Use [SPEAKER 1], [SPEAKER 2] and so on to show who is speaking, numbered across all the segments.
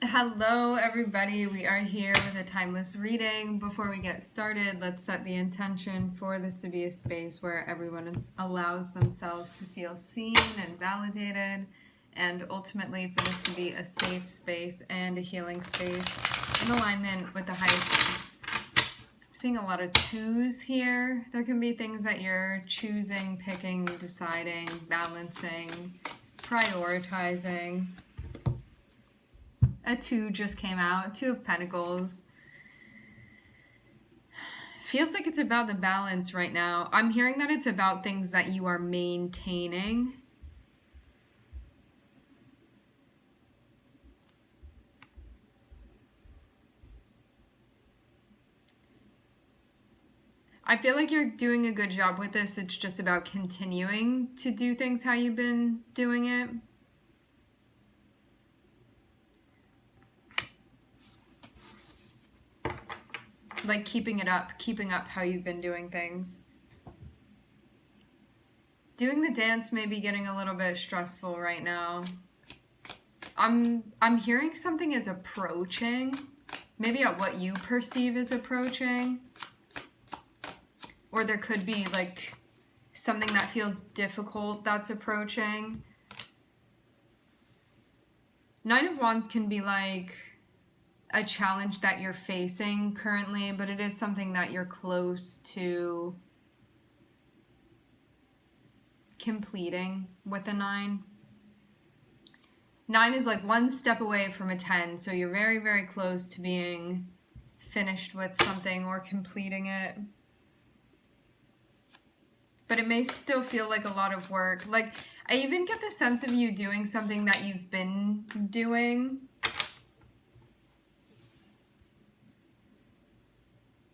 [SPEAKER 1] Hello, everybody. We are here with a timeless reading. Before we get started, let's set the intention for this to be a space where everyone allows themselves to feel seen and validated, and ultimately for this to be a safe space and a healing space in alignment with the highest. I'm seeing a lot of twos here. There can be things that you're choosing, picking, deciding, balancing, prioritizing. A 2 just came out, 2 of Pentacles. Feels like it's about the balance right now. I'm hearing that it's about things that you are maintaining. I feel like you're doing a good job with this. It's just about continuing to do things how you've been doing it. Like keeping up how you've been doing things. Doing the dance may be getting a little bit stressful right now. I'm hearing something is approaching, maybe at what you perceive as approaching. Or there could be like something that feels difficult that's approaching. 9 of Wands can be like a challenge that you're facing currently, but it is something that you're close to completing with a 9. 9 is like one step away from a 10, so you're very, very close to being finished with something or completing it. But it may still feel like a lot of work. Like, I even get the sense of you doing something that you've been doing.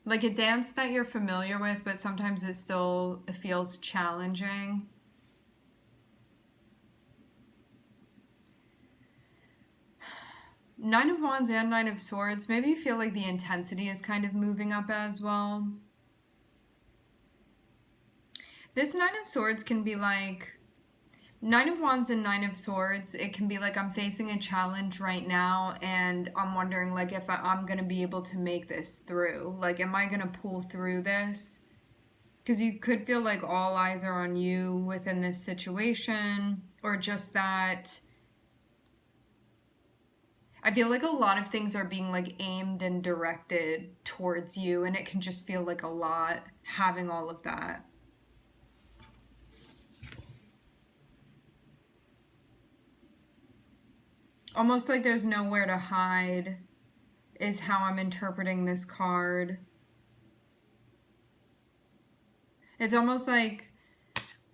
[SPEAKER 1] Like a dance that you're familiar with, but sometimes it still feels challenging. Nine of Wands and 9 of Swords, maybe you feel like the intensity is kind of moving up as well. This 9 of Swords can be like, 9 of Wands and 9 of Swords, it can be like I'm facing a challenge right now and I'm wondering like if I'm going to be able to make this through. Like, am I going to pull through this? Because you could feel like all eyes are on you within this situation, or just that I feel like a lot of things are being like aimed and directed towards you, and it can just feel like a lot having all of that. Almost like there's nowhere to hide is how I'm interpreting this card. It's almost like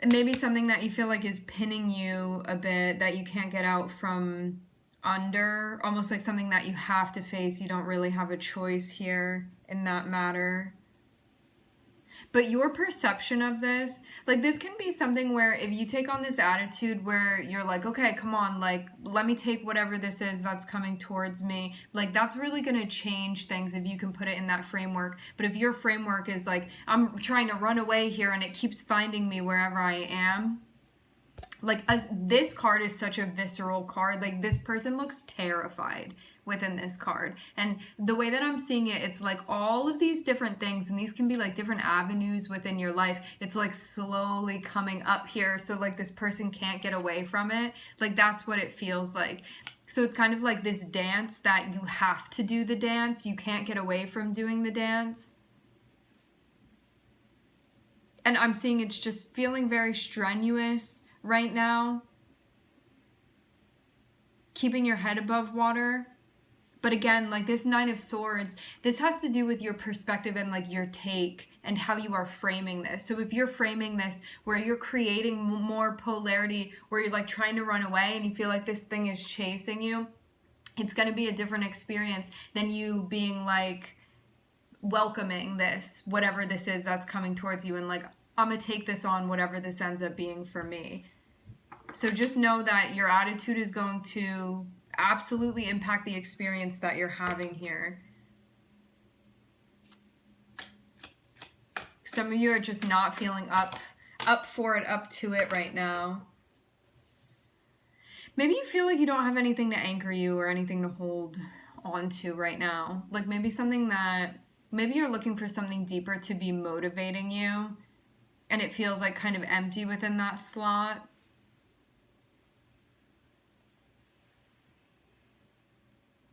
[SPEAKER 1] maybe something that you feel like is pinning you a bit, that you can't get out from under. Almost like something that you have to face. You don't really have a choice here in that matter. But your perception of this, like this can be something where if you take on this attitude where you're like, okay, come on, like, let me take whatever this is that's coming towards me. Like, that's really going to change things if you can put it in that framework. But if your framework is like, I'm trying to run away here and it keeps finding me wherever I am. Like, this card is such a visceral card. Like, this person looks terrified within this card. And the way that I'm seeing it, it's like all of these different things, and these can be like different avenues within your life. It's like slowly coming up here. So like this person can't get away from it. Like, that's what it feels like. So it's kind of like this dance that you have to do the dance. You can't get away from doing the dance. And I'm seeing it's just feeling very strenuous right now. Keeping your head above water. But again, like this 9 of Swords, this has to do with your perspective and like your take and how you are framing this. So if you're framing this where you're creating more polarity, where you're like trying to run away and you feel like this thing is chasing you, it's going to be a different experience than you being like welcoming this, whatever this is that's coming towards you, and like, I'm going to take this on, whatever this ends up being for me. So just know that your attitude is going to absolutely impact the experience that you're having here. Some of you are just not feeling up for it, up to it right now. Maybe you feel like you don't have anything to anchor you or anything to hold on to right now. Like maybe something that, maybe you're looking for something deeper to be motivating you, and it feels like kind of empty within that slot.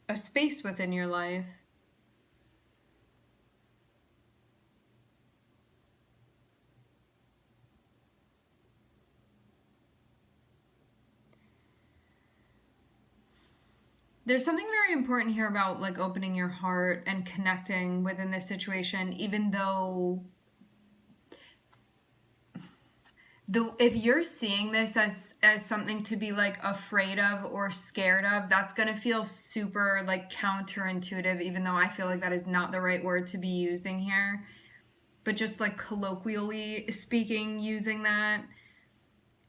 [SPEAKER 1] A space within your life. There's something very important here about like opening your heart and connecting within this situation, even though if you're seeing this as something to be like afraid of or scared of, that's going to feel super like counterintuitive, even though I feel like that is not the right word to be using here. But just like colloquially speaking, using that,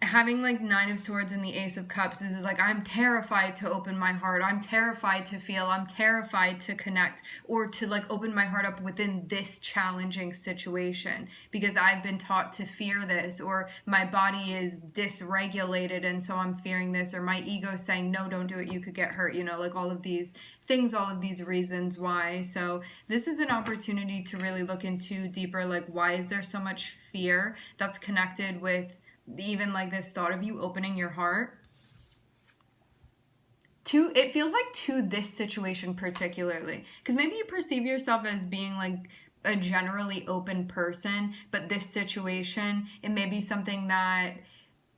[SPEAKER 1] having like Nine of Swords and the Ace of Cups is like, I'm terrified to open my heart, I'm terrified to feel, I'm terrified to connect, or to like open my heart up within this challenging situation because I've been taught to fear this, or my body is dysregulated and so I'm fearing this, or my ego saying no, don't do it, you could get hurt, you know, like all of these things, all of these reasons why. So this is an opportunity to really look into deeper, like why is there so much fear that's connected with even like this thought of you opening your heart to, it feels like to this situation particularly, because maybe you perceive yourself as being like a generally open person, but this situation, it may be something that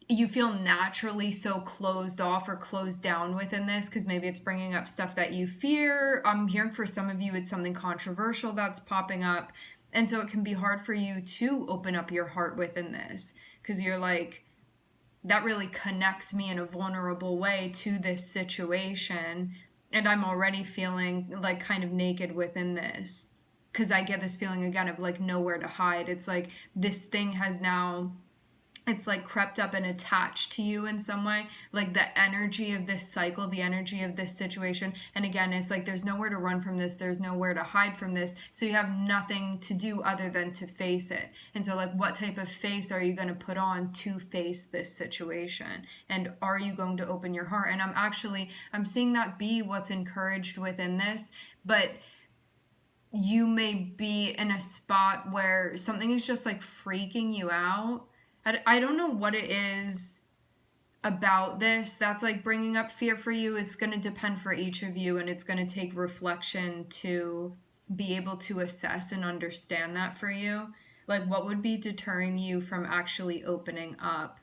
[SPEAKER 1] you feel naturally so closed off or closed down within this, because maybe it's bringing up stuff that you fear. I'm hearing for some of you it's something controversial that's popping up, and so it can be hard for you to open up your heart within this, because you're like, that really connects me in a vulnerable way to this situation, and I'm already feeling like kind of naked within this, because I get this feeling again of like nowhere to hide. It's like this thing has now, it's like crept up and attached to you in some way, like the energy of this cycle, the energy of this situation. And again, it's like there's nowhere to run from this, there's nowhere to hide from this, so you have nothing to do other than to face it. And so like, what type of face are you going to put on to face this situation, and are you going to open your heart? And I'm seeing that be what's encouraged within this. But you may be in a spot where something is just like freaking you out. I don't know what it is about this that's like bringing up fear for you. It's going to depend for each of you, and it's going to take reflection to be able to assess and understand that for you. Like, what would be deterring you from actually opening up?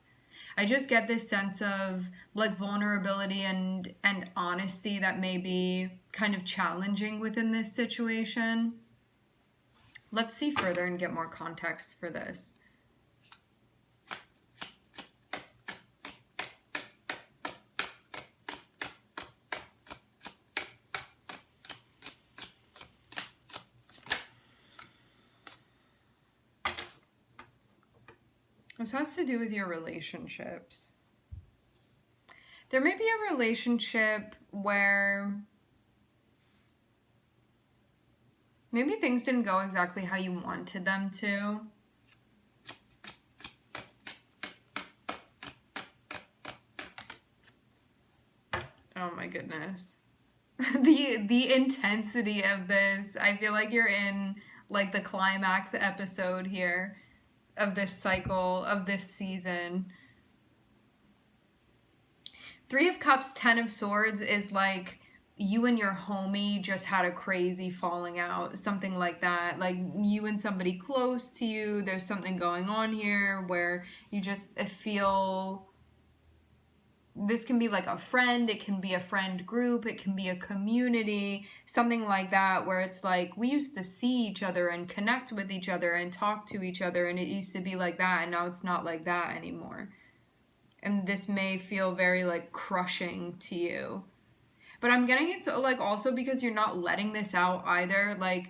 [SPEAKER 1] I just get this sense of like vulnerability and honesty that may be kind of challenging within this situation. Let's see further and get more context for this. This has to do with your relationships. There may be a relationship where maybe things didn't go exactly how you wanted them to. Oh my goodness. The intensity of this. I feel like you're in like the climax episode here of this cycle, of this season. Three of Cups, Ten of Swords is like you and your homie just had a crazy falling out, something like that. Like you and somebody close to you, there's something going on here where you just feel, this can be like a friend, it can be a friend group, it can be a community, something like that, where it's like we used to see each other and connect with each other and talk to each other, and it used to be like that, and now it's not like that anymore. And this may feel very like crushing to you. But I'm getting it so like also because you're not letting this out either. Like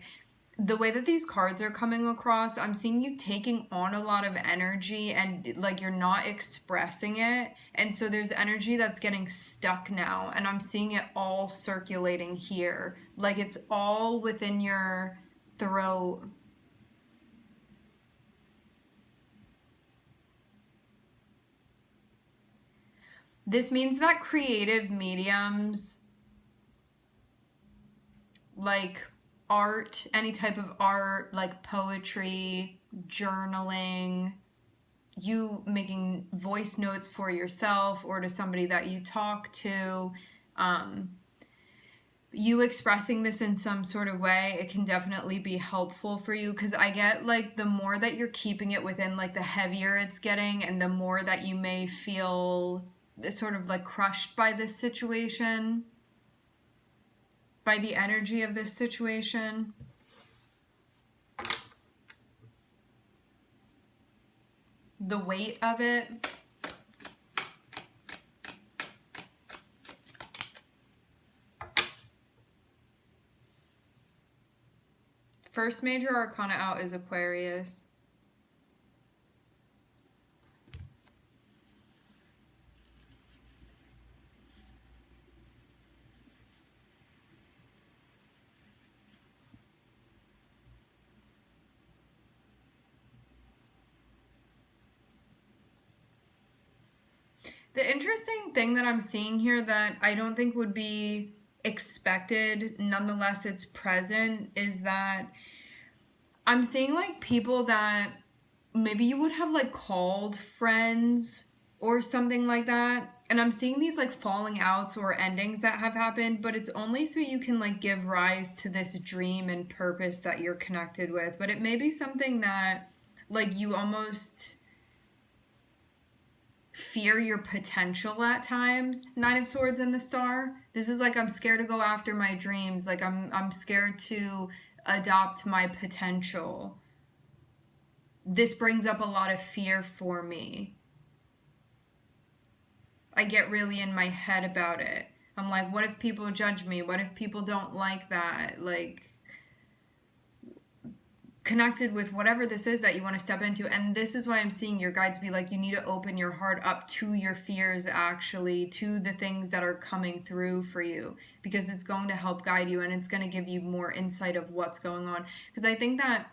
[SPEAKER 1] the way that these cards are coming across, I'm seeing you taking on a lot of energy and like you're not expressing it. And so there's energy that's getting stuck now, and I'm seeing it all circulating here. Like it's all within your throat. This means that creative mediums like art, any type of art, like poetry, journaling, you making voice notes for yourself or to somebody that you talk to, you expressing this in some sort of way, it can definitely be helpful for you, because I get like the more that you're keeping it within, like the heavier it's getting, and the more that you may feel sort of like crushed by this situation, by the energy of this situation. The weight of it. First major arcana out is Aquarius. The interesting thing that I'm seeing here that I don't think would be expected, nonetheless it's present, is that I'm seeing like people that maybe you would have like called friends or something like that. And I'm seeing these like falling outs or endings that have happened, but it's only so you can like give rise to this dream and purpose that you're connected with. But it may be something that like you almost fear your potential at times. Nine of Swords and the Star. This is like, I'm scared to go after my dreams. Like I'm scared to adopt my potential. This brings up a lot of fear for me. I get really in my head about it. I'm like, what if people judge me? What if people don't like that? Like, connected with whatever this is that you want to step into. And this is why I'm seeing your guides be like, you need to open your heart up to your fears, actually, to the things that are coming through for you, because it's going to help guide you and it's going to give you more insight of what's going on. Because I think that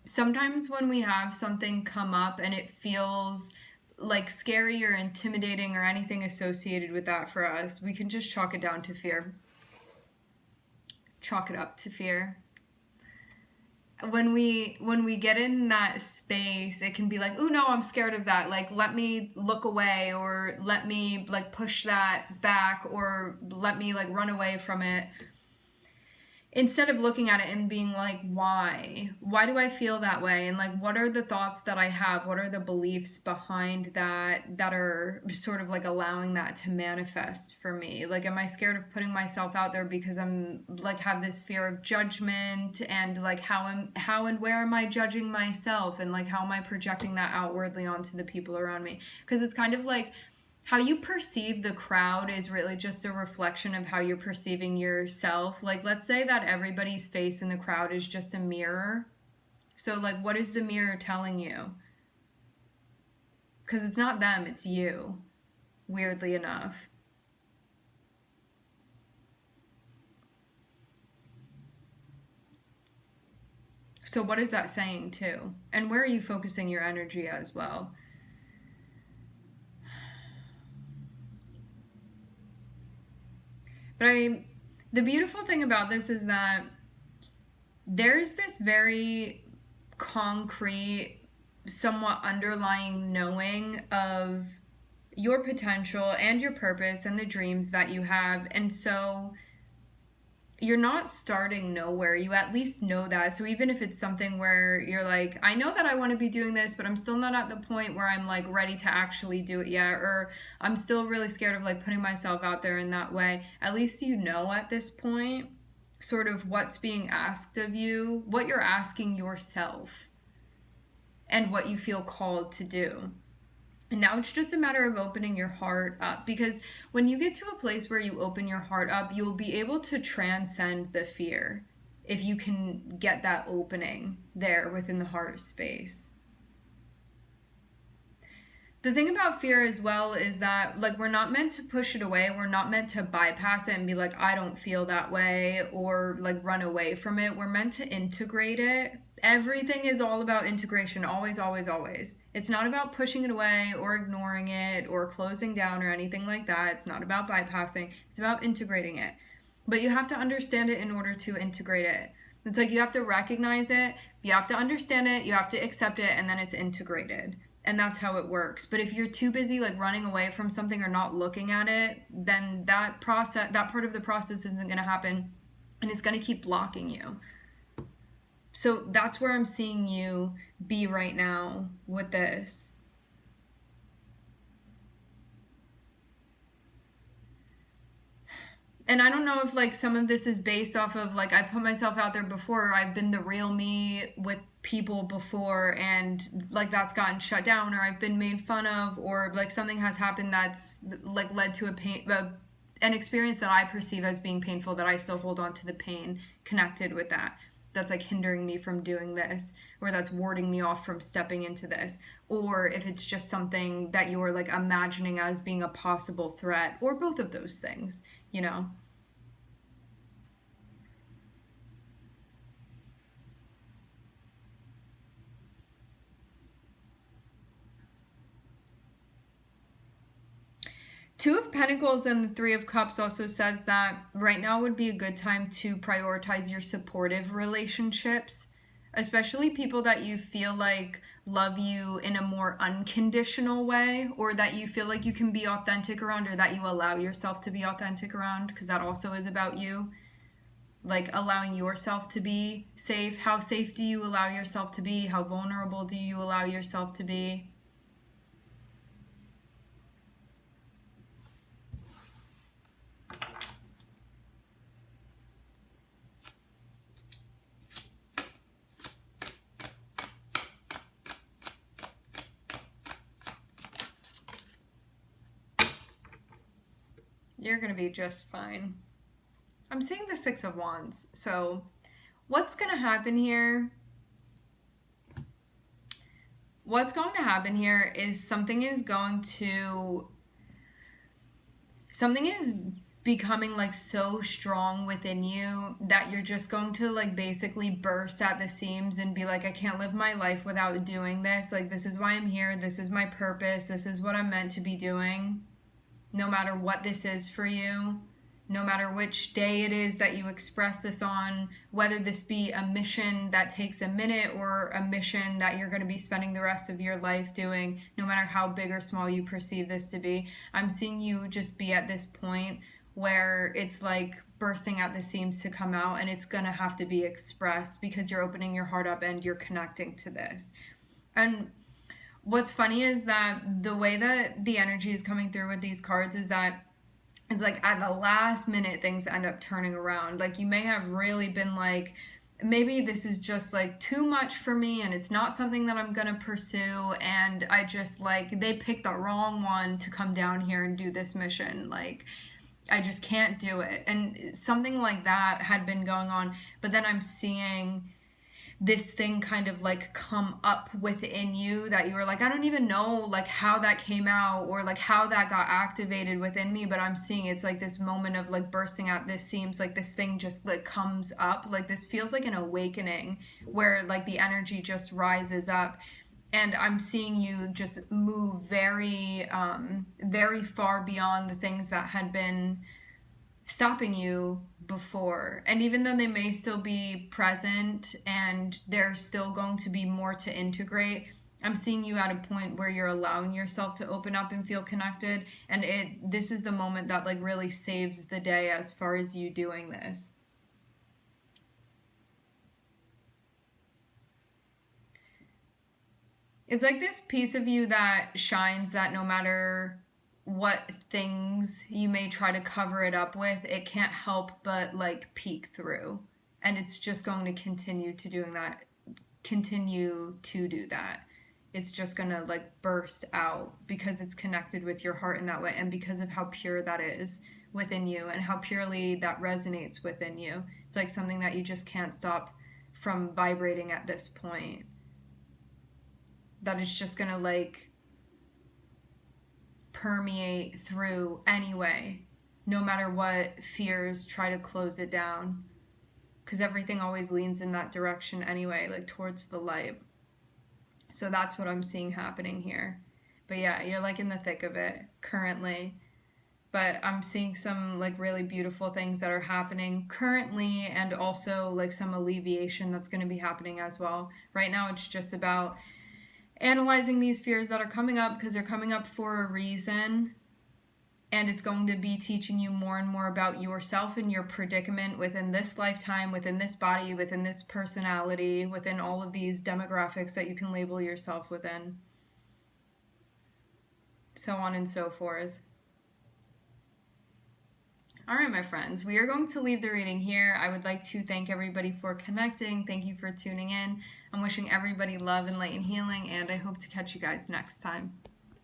[SPEAKER 1] sometimes when we have something come up and it feels like scary or intimidating or anything associated with that for us, we can just chalk it down to fear. Chalk it up to fear. When we get in that space, it can be like, oh no, I'm scared of that. Like, let me look away, or let me like push that back, or let me like run away from it. Instead of looking at it and being like, why? Why do I feel that way? And like, what are the thoughts that I have? What are the beliefs behind that are sort of like allowing that to manifest for me? Like, am I scared of putting myself out there because I'm like have this fear of judgment, and like how and where am I judging myself, and like how am I projecting that outwardly onto the people around me? Because it's kind of like, how you perceive the crowd is really just a reflection of how you're perceiving yourself. Like, let's say that everybody's face in the crowd is just a mirror. So, like, what is the mirror telling you? Because it's not them, it's you, weirdly enough. So what is that saying too? And where are you focusing your energy as well? But the beautiful thing about this is that there's this very concrete, somewhat underlying knowing of your potential and your purpose and the dreams that you have. And so you're not starting nowhere. You at least know that. So even if it's something where you're like, I know that I want to be doing this, but I'm still not at the point where I'm like ready to actually do it yet, or I'm still really scared of like putting myself out there in that way, at least you know at this point sort of what's being asked of you, what you're asking yourself, and what you feel called to do. And now it's just a matter of opening your heart up, because when you get to a place where you open your heart up, you'll be able to transcend the fear if you can get that opening there within the heart space. The thing about fear as well is that, like, we're not meant to push it away. We're not meant to bypass it and be like, I don't feel that way, or like run away from it. We're meant to integrate it everything is all about integration, always, always, always. It's not about pushing it away or ignoring it or closing down or anything like that. It's not about bypassing. It's about integrating it. But you have to understand it in order to integrate it. It's like you have to recognize it, you have to understand it, you have to accept it, and then it's integrated. And that's how it works. But if you're too busy like running away from something or not looking at it, then that part of the process isn't going to happen, and it's going to keep blocking you. So that's where I'm seeing you be right now with this. And I don't know if like some of this is based off of like I put myself out there before, I've been the real me with people before, and like that's gotten shut down, or I've been made fun of, or like something has happened that's like led to an experience that I perceive as being painful, that I still hold on to the pain connected with that. That's like hindering me from doing this, or that's warding me off from stepping into this. Or if it's just something that you're like imagining as being a possible threat, or both of those things, you know. Two of Pentacles and the Three of Cups also says that right now would be a good time to prioritize your supportive relationships, especially people that you feel like love you in a more unconditional way, or that you feel like you can be authentic around, or that you allow yourself to be authentic around, because that also is about you. Like allowing yourself to be safe. How safe do you allow yourself to be? How vulnerable do you allow yourself to be? You're going to be just fine. I'm seeing the Six of Wands. So what's going to happen here? What's going to happen here is something is becoming like so strong within you that you're just going to like basically burst at the seams and be like, I can't live my life without doing this. Like, this is why I'm here. This is my purpose. This is what I'm meant to be doing. No matter what this is for you, no matter which day it is that you express this on, whether this be a mission that takes a minute or a mission that you're going to be spending the rest of your life doing, no matter how big or small you perceive this to be, I'm seeing you just be at this point where it's like bursting at the seams to come out, and it's going to have to be expressed because you're opening your heart up and you're connecting to this. And what's funny is that the way that the energy is coming through with these cards is that it's like at the last minute things end up turning around. Like you may have really been like, maybe this is just like too much for me and it's not something that I'm gonna pursue, and I just like, they picked the wrong one to come down here and do this mission. Like I just can't do it. And something like that had been going on, but then I'm seeing this thing kind of like come up within you that you were like, I don't even know like how that came out or like how that got activated within me, but I'm seeing it's like this moment of like bursting out. This seems like this thing just like comes up, like this feels like an awakening where like the energy just rises up. And I'm seeing you just move very very far beyond the things that had been stopping you before. And even though they may still be present and there's still going to be more to integrate, I'm seeing you at a point where you're allowing yourself to open up and feel connected, and this is the moment that like really saves the day as far as you doing this. It's like this piece of you that shines, that no matter what things you may try to cover it up with, it can't help but like peek through. And it's just going to continue to do that. It's just going to like burst out because it's connected with your heart in that way, and because of how pure that is within you and how purely that resonates within you. It's like something that you just can't stop from vibrating at this point. That it's just going to like permeate through anyway, no matter what fears try to close it down. because everything always leans in that direction anyway, like towards the light. So that's what I'm seeing happening here. But yeah, you're like in the thick of it currently. But I'm seeing some like really beautiful things that are happening currently, and also like some alleviation that's going to be happening as well. Right now it's just about analyzing these fears that are coming up, because they're coming up for a reason, and it's going to be teaching you more and more about yourself and your predicament within this lifetime, within this body, within this personality, within all of these demographics that you can label yourself within, so on and so forth. All right, my friends, we are going to leave the reading here. I would like to thank everybody for connecting. Thank you for tuning in. I'm wishing everybody love and light and healing, and I hope to catch you guys next time.